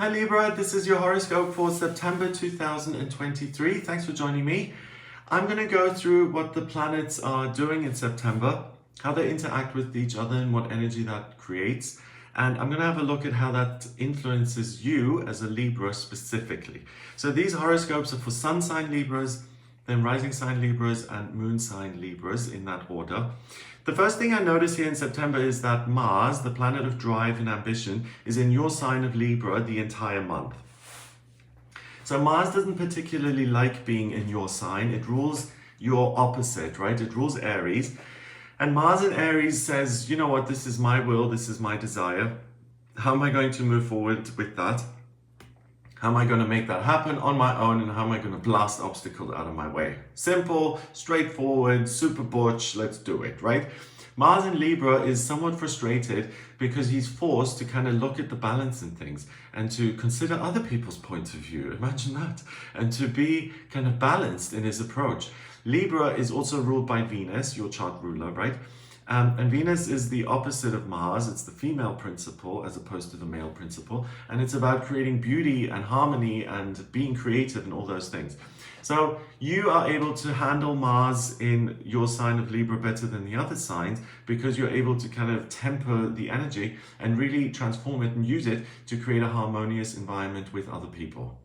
Hi Libra, this is your horoscope for September 2023. Thanks for joining me. I'm going to go through what the planets are doing in September, how they interact with each other and what energy that creates. And I'm going to have a look at how that influences you as a Libra specifically. So these horoscopes are for Sun sign Libras, then rising sign Libras and moon sign Libras in that order. The first thing I notice here in September is that Mars, the planet of drive and ambition, is in your sign of Libra the entire month. So Mars doesn't particularly like being in your sign. It rules your opposite, right? It rules Aries. And Mars in Aries says, you know what, this is my will, this is my desire. How am I going to move forward with that? How am I going to make that happen on my own, and how am I going to blast obstacles out of my way? Simple, straightforward, super butch, let's do it, right? Mars in Libra is somewhat frustrated because he's forced to kind of look at the balance in things and to consider other people's points of view. Imagine that. And to be kind of balanced in his approach. Libra is also ruled by Venus, your chart ruler, right? And Venus is the opposite of Mars. It's the female principle as opposed to the male principle. And it's about creating beauty and harmony and being creative and all those things. So you are able to handle Mars in your sign of Libra better than the other signs because you're able to kind of temper the energy and really transform it and use it to create a harmonious environment with other people.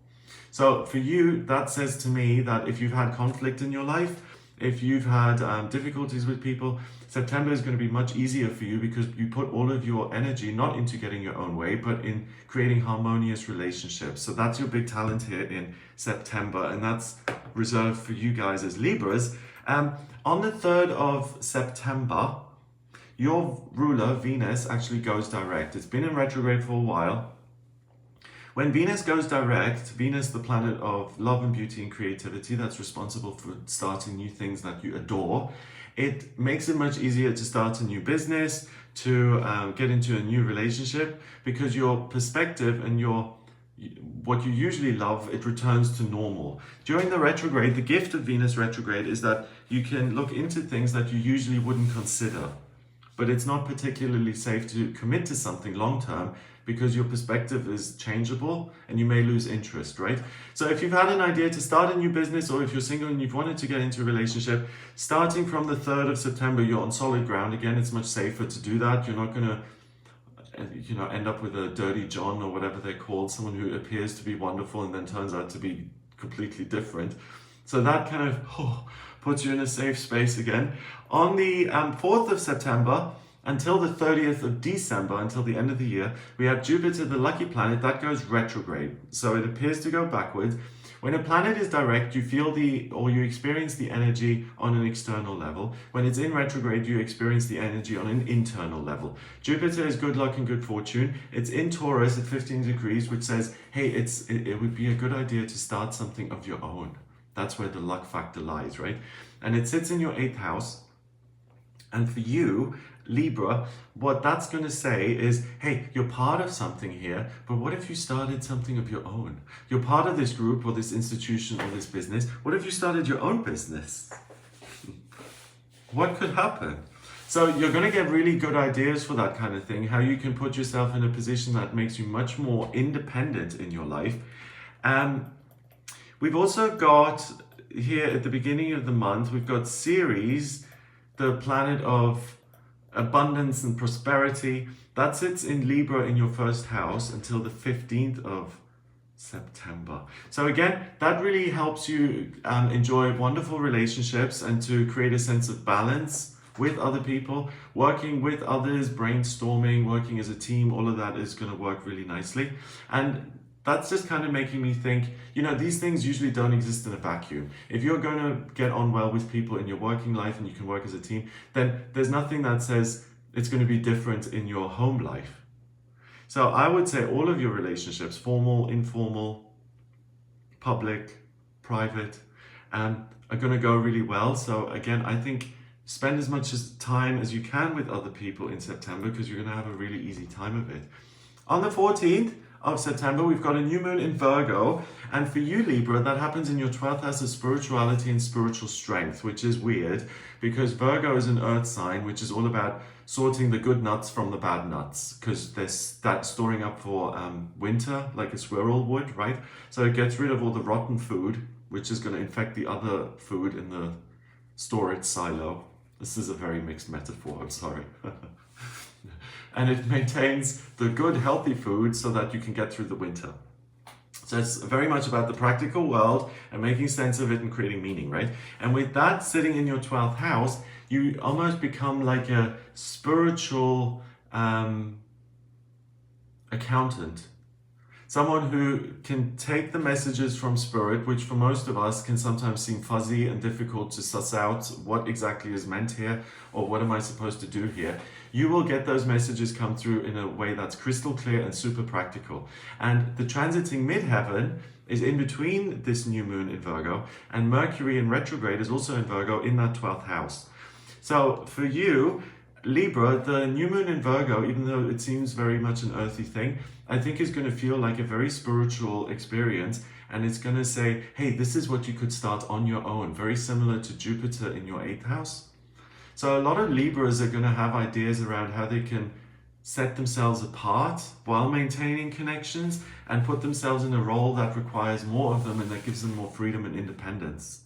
So for you, that says to me that if you've had conflict in your life, if you've had difficulties with people, September is going to be much easier for you because you put all of your energy not into getting your own way, but in creating harmonious relationships. So that's your big talent here in September, and that's reserved for you guys as Libras. On the 3rd of September, your ruler, Venus, actually goes direct. It's been in retrograde for a while. When Venus goes direct, Venus, the planet of love and beauty and creativity that's responsible for starting new things that you adore, it makes it much easier to start a new business, to get into a new relationship, because your perspective and what you usually love, it returns to normal. During the retrograde, the gift of Venus retrograde is that you can look into things that you usually wouldn't consider. But it's not particularly safe to commit to something long-term because your perspective is changeable and you may lose interest, right? So if you've had an idea to start a new business, or if you're single and you've wanted to get into a relationship, starting from the 3rd of September, you're on solid ground. Again, it's much safer to do that. You're not going to, end up with a dirty John or whatever they're called, someone who appears to be wonderful and then turns out to be completely different. So that kind of puts you in a safe space again. On the 4th of September, until the 30th of December, until the end of the year, we have Jupiter, the lucky planet, that goes retrograde. So it appears to go backwards. When a planet is direct, you feel you experience the energy on an external level. When it's in retrograde, you experience the energy on an internal level. Jupiter is good luck and good fortune. It's in Taurus at 15 degrees, which says, hey, it would be a good idea to start something of your own. That's where the luck factor lies, right? And it sits in your 8th house. And for you, Libra, what that's going to say is, hey, you're part of something here, but what if you started something of your own? You're part of this group or this institution or this business. What if you started your own business? What could happen? So you're going to get really good ideas for that kind of thing, how you can put yourself in a position that makes you much more independent in your life. We've also got here at the beginning of the month, we've got Ceres, the planet of abundance and prosperity. That sits in Libra in your 1st house until the 15th of September. So again, that really helps you enjoy wonderful relationships and to create a sense of balance with other people, working with others, brainstorming, working as a team. All of that is going to work really nicely. And that's just kind of making me think, these things usually don't exist in a vacuum. If you're going to get on well with people in your working life and you can work as a team, then there's nothing that says it's going to be different in your home life. So I would say all of your relationships, formal, informal, public, private, are going to go really well. So again, I think spend as much time as you can with other people in September because you're going to have a really easy time of it. On the 14th, of September, we've got a new moon in Virgo. And for you, Libra, that happens in your 12th house of spirituality and spiritual strength, which is weird because Virgo is an earth sign, which is all about sorting the good nuts from the bad nuts, because there's that storing up for winter, like a squirrel would, right? So it gets rid of all the rotten food, which is going to infect the other food in the storage silo. This is a very mixed metaphor, I'm sorry. And it maintains the good, healthy food so that you can get through the winter. So it's very much about the practical world and making sense of it and creating meaning, right? And with that sitting in your 12th house, you almost become like a spiritual accountant. Someone who can take the messages from spirit, which for most of us can sometimes seem fuzzy and difficult to suss out what exactly is meant here or what am I supposed to do here. You will get those messages come through in a way that's crystal clear and super practical. And the transiting midheaven is in between this new moon in Virgo, and Mercury in retrograde is also in Virgo in that 12th house. So for you, Libra, the new moon in Virgo, even though it seems very much an earthy thing, I think is going to feel like a very spiritual experience, and it's going to say, hey, this is what you could start on your own, very similar to Jupiter in your 8th house. So a lot of Libras are going to have ideas around how they can set themselves apart while maintaining connections and put themselves in a role that requires more of them and that gives them more freedom and independence.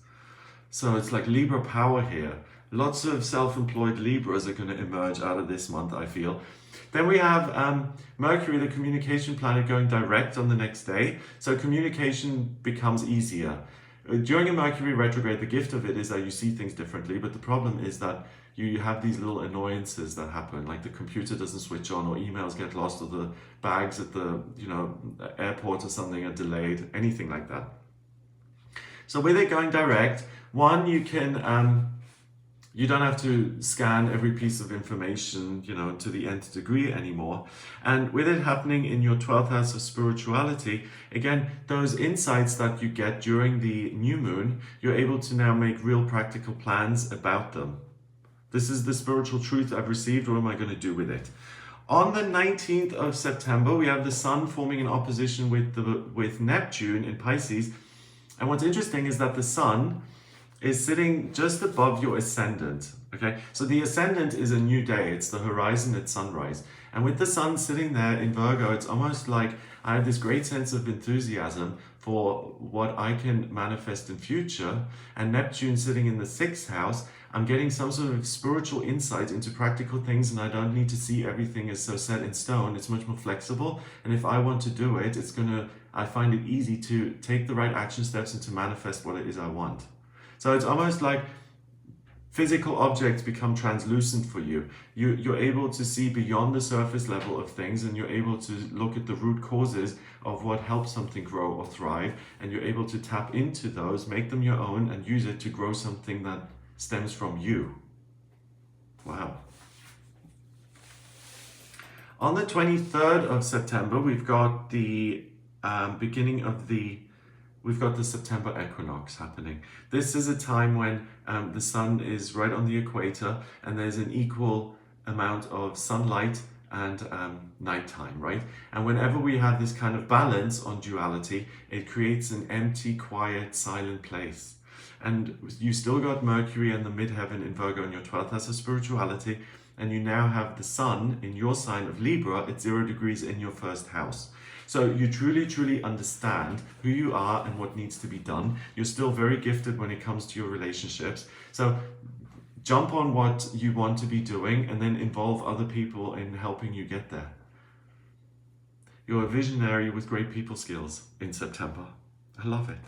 So it's like Libra power here. Lots of self-employed Libras are going to emerge out of this month, I feel. Then we have Mercury, the communication planet, going direct on the next day. So communication becomes easier. During a Mercury retrograde, the gift of it is that you see things differently, but the problem is that you have these little annoyances that happen, like the computer doesn't switch on, or emails get lost, or the bags at the airport or something are delayed, anything like that. So with it going direct, one, you can you don't have to scan every piece of information, to the nth degree anymore. And with it happening in your 12th house of spirituality, again, those insights that you get during the new moon, you're able to now make real practical plans about them. This is the spiritual truth I've received. What am I going to do with it? On the 19th of September, we have the Sun forming an opposition with Neptune in Pisces. And what's interesting is that the Sun is sitting just above your ascendant. Okay, so the ascendant is a new day. It's the horizon at sunrise. And with the Sun sitting there in Virgo, it's almost like I have this great sense of enthusiasm for what I can manifest in future. And Neptune sitting in the 6th house, I'm getting some sort of spiritual insight into practical things, and I don't need to see everything as so set in stone. It's much more flexible. And if I want to do it, I find it easy to take the right action steps and to manifest what it is I want. So it's almost like physical objects become translucent for you. You're able to see beyond the surface level of things, and you're able to look at the root causes of what helps something grow or thrive, and you're able to tap into those, make them your own, and use it to grow something that stems from you. Wow. On the 23rd of September, we've got the we've got the September Equinox happening. This is a time when the sun is right on the equator and there's an equal amount of sunlight and nighttime, right? And whenever we have this kind of balance on duality, it creates an empty, quiet, silent place. And you still got Mercury and the midheaven in Virgo in your 12th house of spirituality, and you now have the Sun in your sign of Libra at 0 degrees in your 1st house. So you truly, truly understand who you are and what needs to be done. You're still very gifted when it comes to your relationships. So jump on what you want to be doing and then involve other people in helping you get there. You're a visionary with great people skills in September. I love it.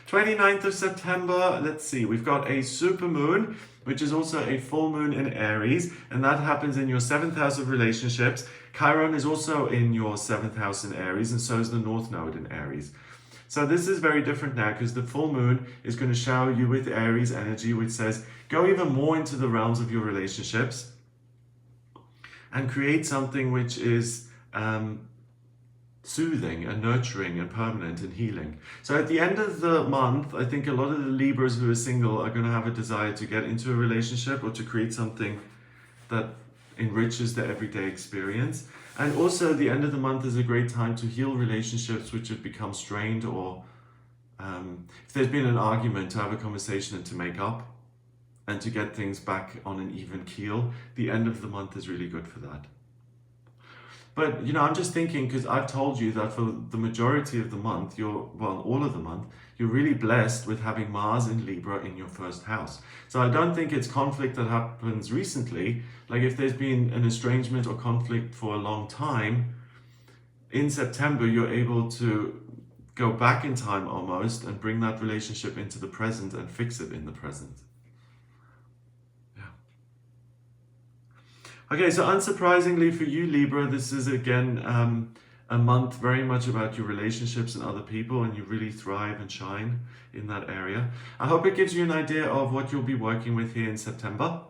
29th of September, let's see, we've got a supermoon, which is also a full moon in Aries, and that happens in your 7th house of relationships. Chiron is also in your 7th house in Aries, and so is the North Node in Aries. So this is very different now because the full moon is going to shower you with Aries energy, which says, go even more into the realms of your relationships and create something which is soothing and nurturing and permanent and healing. So at the end of the month, I think a lot of the Libras who are single are going to have a desire to get into a relationship or to create something that enriches the everyday experience. And also the end of the month is a great time to heal relationships which have become strained, or if there's been an argument, to have a conversation and to make up and to get things back on an even keel. The end of the month is really good for that. But, you know, I'm just thinking, because I've told you that for the majority of the month, all of the month, you're really blessed with having Mars in Libra in your first house. So I don't think it's conflict that happens recently. Like if there's been an estrangement or conflict for a long time, in September, you're able to go back in time almost and bring that relationship into the present and fix it in the present. Okay, so unsurprisingly for you, Libra, this is again a month very much about your relationships and other people, and you really thrive and shine in that area. I hope it gives you an idea of what you'll be working with here in September.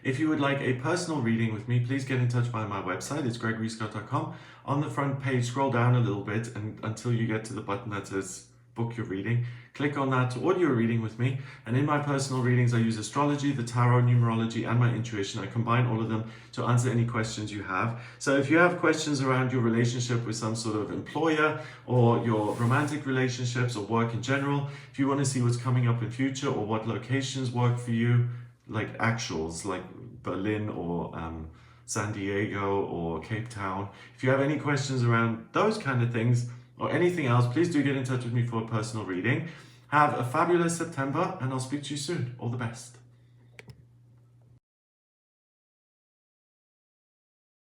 If you would like a personal reading with me, please get in touch via my website. It's gregoryscott.com. On the front page, scroll down a little bit and until you get to the button that says book your reading. Click on that to order your reading with me. And in my personal readings, I use astrology, the tarot, numerology, and my intuition. I combine all of them to answer any questions you have. So if you have questions around your relationship with some sort of employer, or your romantic relationships, or work in general, if you want to see what's coming up in future or what locations work for you, like actuals, like Berlin or San Diego or Cape Town. If you have any questions around those kind of things or anything else, please do get in touch with me for a personal reading. Have a fabulous September, and I'll speak to you soon. All the best.